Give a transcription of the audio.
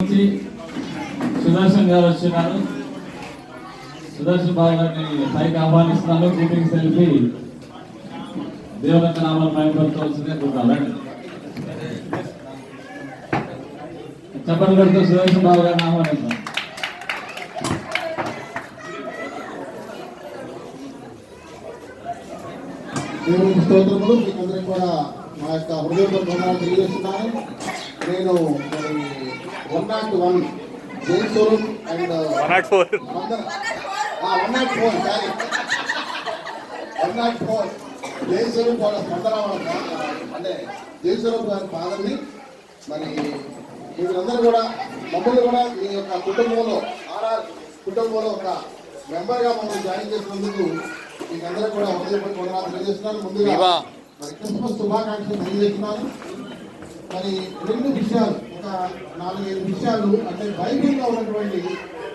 నుంచి సుదర్శన్ గారు వచ్చినారు. సుదర్శన్ బాబు గారిని పైకి ఆహ్వానిస్తున్నాను. గ్రీటింగ్స్ తెలిపి దేవుని నామాలు మైపడుతోవలసిందే కోరుతాను. చెప్పండి కొడుతూ సుదర్శన్ బాబు గారిని ఆహ్వానిస్తాను. దేవునికి స్తోత్రములు. మీకందరికీ కూడా మా యొక్క హృదయపూర్వక వందనాలు తెలియజేస్తున్నాను. నేను 101 జైన్ స్వరూప్ అండ్ 104 జైన్ స్వరూప్ వాళ్ళ స్పందన అంటే జైన్ స్వరూప్ గారి ఫాదర్ని. మరి వీళ్ళందరూ కూడా మమ్మల్ని కూడా మీ యొక్క కుటుంబంలో ఆర్ఆర్ కుటుంబంలో ఒక మెంబర్గా మమ్మల్ని జాయిన్ చేసినందుకు మీకు అందరూ కూడా హృదయపూర్వక వందనాలు తెలియజేస్తున్నాను. ముందుగా మరి క్రిస్మస్ శుభాకాంక్షలు తెలియజేస్తున్నాను. మరి రెండు విషయాలు, ఒక 4-5 విషయాలు అంటే బైబిల్లో ఉన్నటువంటి